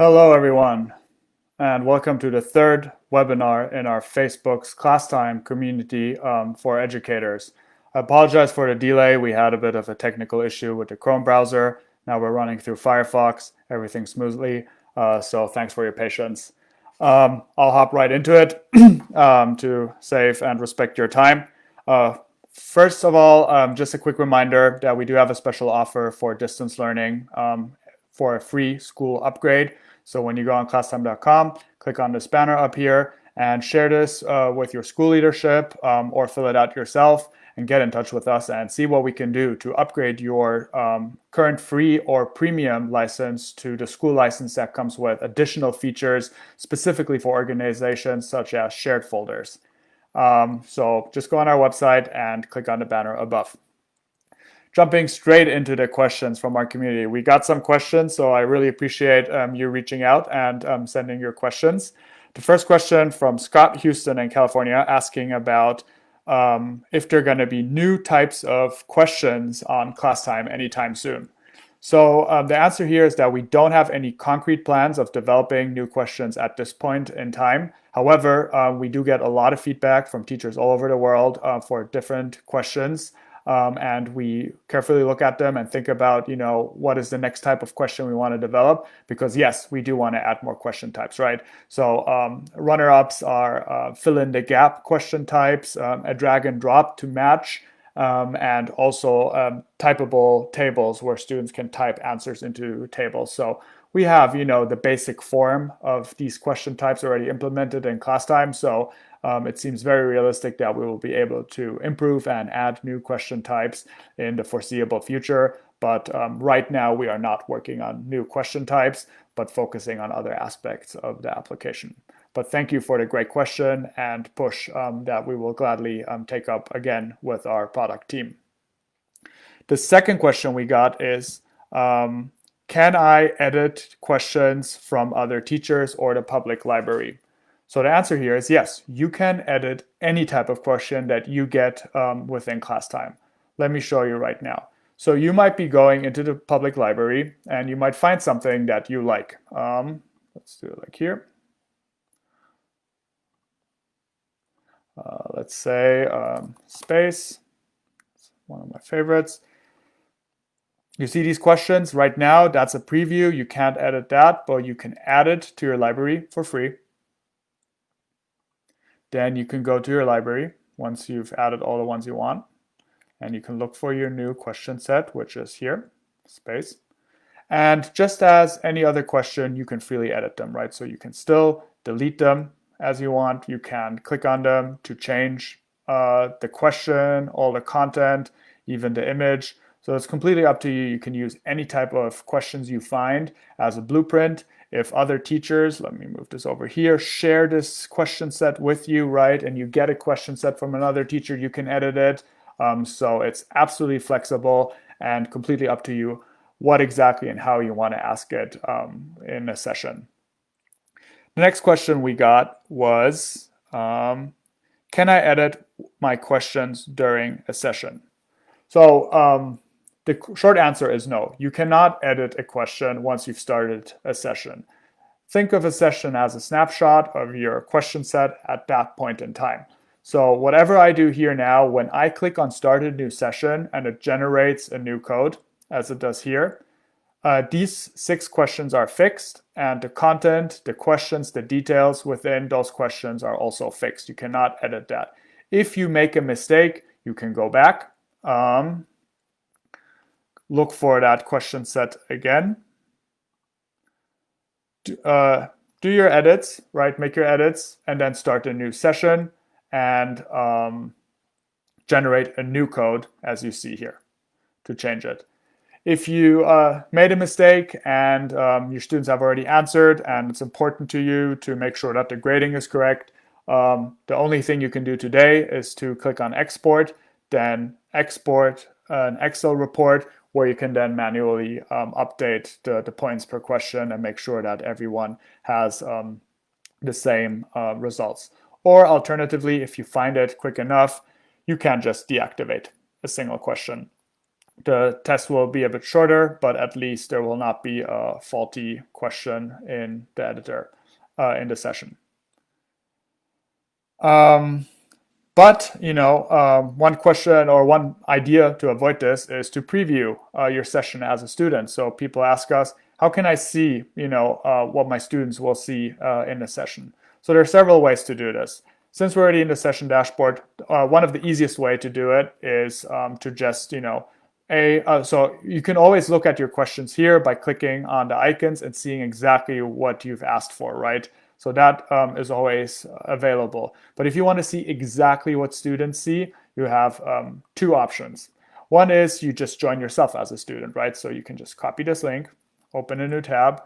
Hello, everyone, and welcome to the third webinar in our Facebook's Classtime community for educators. I apologize for the delay. We had a bit of a technical issue with the Chrome browser. Now we're running through Firefox, everything smoothly, so thanks for your patience. I'll hop right into it to save and respect your time. First of all, just a quick reminder that we do have a special offer for distance learning for a free school upgrade. So when you go on classtime.com, click on this banner up here and share this with your school leadership or fill it out yourself and get in touch with us and see what we can do to upgrade your current free or premium license to the school license that comes with additional features specifically for organizations such as shared folders. So just go on our website and click on the banner above. Jumping straight into the questions from our community. We got some questions, so I really appreciate you reaching out and sending your questions. The first question from Scott Houston in California asking about if there are going to be new types of questions on Classtime anytime soon. So the answer here is that we don't have any concrete plans of developing new questions at this point in time. However, we do get a lot of feedback from teachers all over the world for different questions. And we carefully look at them and think about, what is the next type of question we want to develop? Because yes, we do want to add more question types, right? So runner-ups are fill in the gap question types, a drag and drop to match, and also typable tables where students can type answers into tables. So we have, the basic form of these question types already implemented in Classtime. So it seems very realistic that we will be able to improve and add new question types in the foreseeable future. But right now, we are not working on new question types, but focusing on other aspects of the application. But thank you for the great question and push that we will gladly take up again with our product team. The second question we got is, can I edit questions from other teachers or the public library? So the answer here is yes, you can edit any type of question that you get within Classtime. Let me show you right now. So you might be going into the public library and you might find something that you like. Let's do it like here. Let's say space, it's one of my favorites. You see these questions right now, that's a preview. You can't edit that, but you can add it to your library for free. Then you can go to your library once you've added all the ones you want, and you can look for your new question set, which is here, space. And just as any other question, you can freely edit them, right? So you can still delete them as you want. You can click on them to change the question, all the content, even the image. So it's completely up to you. You can use any type of questions you find as a blueprint. If other teachers, let me move this over here, share this question set with you, right, and you get a question set from another teacher, you can edit it. So it's absolutely flexible and completely up to you what exactly and how you want to ask it in a session. The next question we got was, can I edit my questions during a session? So the short answer is no. You cannot edit a question once you've started a session. Think of a session as a snapshot of your question set at that point in time. So whatever I do here now, when I click on Start a New Session and it generates a new code, as it does here, these 6 questions are fixed, and the content, the questions, the details within those questions are also fixed. You cannot edit that. If you make a mistake, you can go back, look for that question set again, do your edits, right? Make your edits, and then start a new session and generate a new code as you see here to change it. If you made a mistake and your students have already answered and it's important to you to make sure that the grading is correct, the only thing you can do today is to click on export, then export an Excel report where you can then manually update the points per question and make sure that everyone has the same results. Or alternatively, if you find it quick enough, you can just deactivate a single question The test will be a bit shorter, but at least there will not be a faulty question in the editor in the session. But one question or one idea to avoid this is to preview your session as a student. So people ask us, how can I see what my students will see in the session? So there are several ways to do this. Since we're already in the session dashboard, one of the easiest way to do it is to just so you can always look at your questions here by clicking on the icons and seeing exactly what you've asked for, right? So that is always available. But if you want to see exactly what students see, you have two options. One is you just join yourself as a student, right? So you can just copy this link, open a new tab,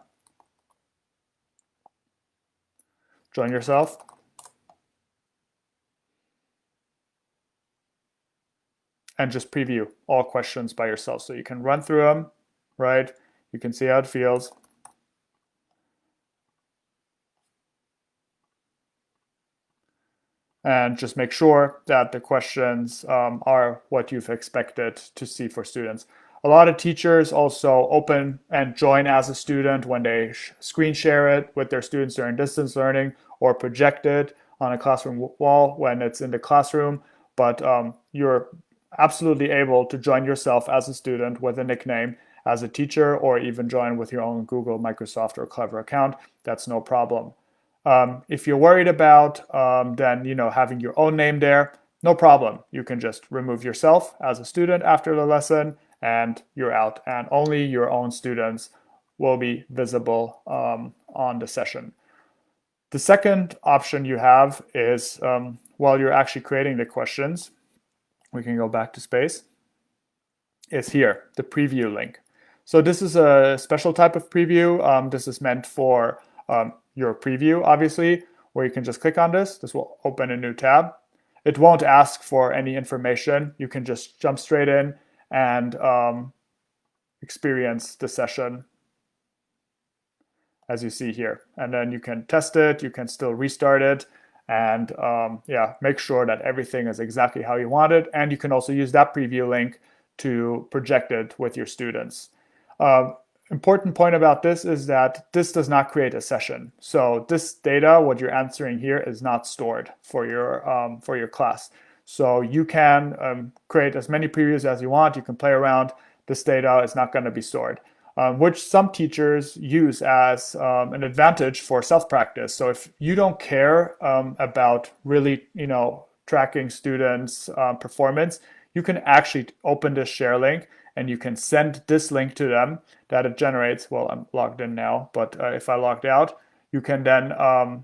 join yourself, and just preview all questions by yourself. So you can run through them, right? You can see how it feels. And just make sure that the questions are what you've expected to see for students. A lot of teachers also open and join as a student when they screen share it with their students during distance learning or project it on a classroom wall when it's in the classroom. But you're absolutely able to join yourself as a student with a nickname as a teacher, or even join with your own Google, Microsoft, or Clever account. That's no problem. If you're worried about then having your own name there, no problem. You can just remove yourself as a student after the lesson and you're out, and only your own students will be visible on the session. The second option you have is while you're actually creating the questions, we can go back to space, is here, the preview link. So this is a special type of preview. This is meant for your preview, obviously, where you can just click on this. This will open a new tab. It won't ask for any information. You can just jump straight in and experience the session as you see here. And then you can test it. You can still restart it. And make sure that everything is exactly how you want it. And you can also use that preview link to project it with your students. Important point about this is that this does not create a session. So this data, what you're answering here, is not stored for your class. So you can create as many previews as you want. You can play around. This data is not going to be stored, which some teachers use as an advantage for self-practice. So if you don't care about really tracking students' performance, you can actually open this share link and you can send this link to them that it generates. Well, I'm logged in now, but if I logged out, you can then, let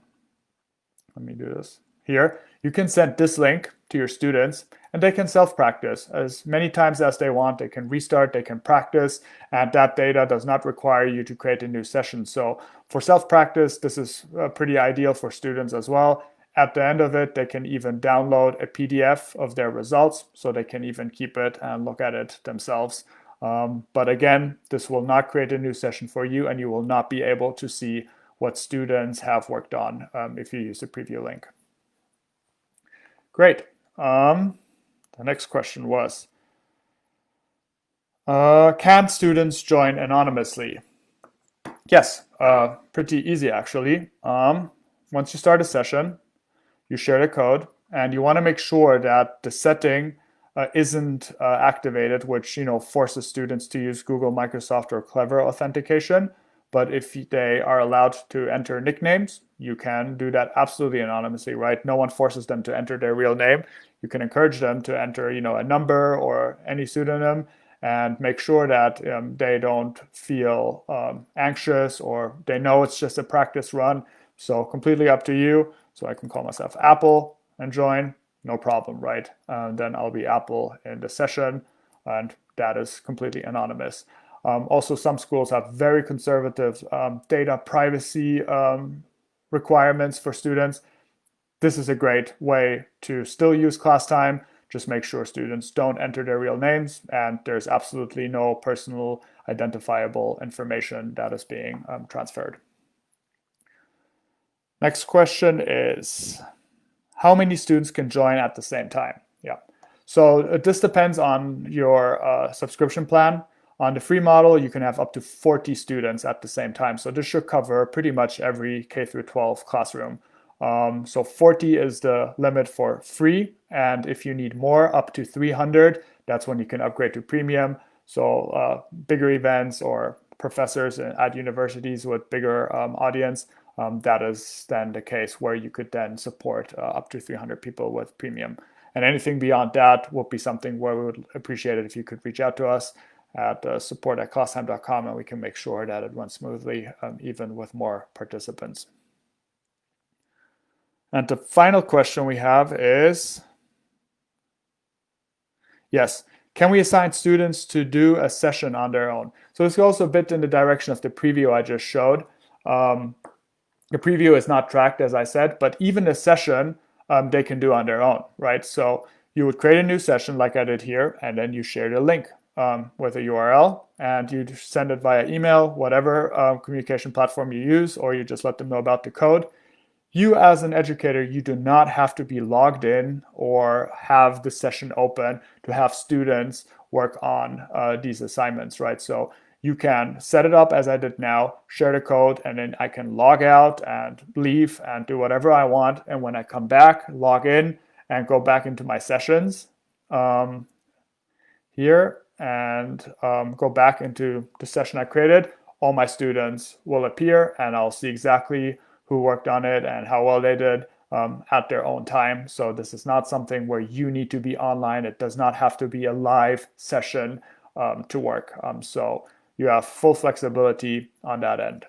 me do this here. You can send this link to your students and they can self-practice as many times as they want. They can restart, they can practice, and that data does not require you to create a new session. So for self-practice, this is pretty ideal for students as well. At the end of it, they can even download a PDF of their results, so they can even keep it and look at it themselves. But again, this will not create a new session for you, and you will not be able to see what students have worked on if you use the preview link. Great. The next question was, can students join anonymously? Yes, pretty easy actually. Once you start a session, you share the code, and you want to make sure that the setting isn't activated, which forces students to use Google, Microsoft, or Clever authentication. But if they are allowed to enter nicknames, you can do that absolutely anonymously, right? No one forces them to enter their real name. You can encourage them to enter, a number or any pseudonym, and make sure that they don't feel anxious, or they know it's just a practice run. So completely up to you. So I can call myself Apple and join, no problem, right? Then I'll be Apple in the session, and that is completely anonymous. Also, some schools have very conservative data privacy requirements for students. This is a great way to still use Classtime. Just make sure students don't enter their real names, and there's absolutely no personal identifiable information that is being transferred. Next question is, how many students can join at the same time? Yeah. So this depends on your subscription plan. On the free model, you can have up to 40 students at the same time. So this should cover pretty much every K through 12 classroom. So 40 is the limit for free. And if you need more, up to 300, that's when you can upgrade to premium. So bigger events or professors at universities with bigger audience, that is then the case where you could then support up to 300 people with premium. And anything beyond that would be something where we would appreciate it if you could reach out to us at support@classtime.com, and we can make sure that it runs smoothly, even with more participants. And the final question we have is, yes, can we assign students to do a session on their own? So this goes a bit in the direction of the preview I just showed. The preview is not tracked, as I said, but even a session they can do on their own, right? So you would create a new session like I did here, and then you share the link with a URL, and you send it via email, whatever communication platform you use, or you just let them know about the code. You as an educator, you do not have to be logged in or have the session open to have students work on these assignments, right? So you can set it up as I did now, share the code, and then I can log out and leave and do whatever I want. And when I come back, log in and go back into my sessions here and go back into the session I created. All my students will appear and I'll see exactly who worked on it and how well they did at their own time. So this is not something where you need to be online. It does not have to be a live session to work. So you have full flexibility on that end.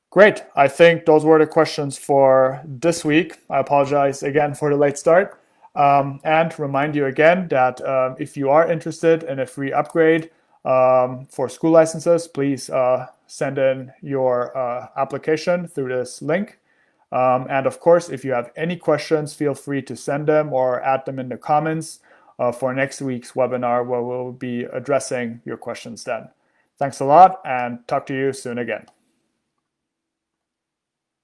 Great. I think those were the questions for this week. I apologize again for the late start. And remind you again that if you are interested in a free upgrade for school licenses, please send in your application through this link. And of course, if you have any questions, feel free to send them or add them in the comments for next week's webinar, where we'll be addressing your questions then. Thanks a lot, and talk to you soon again.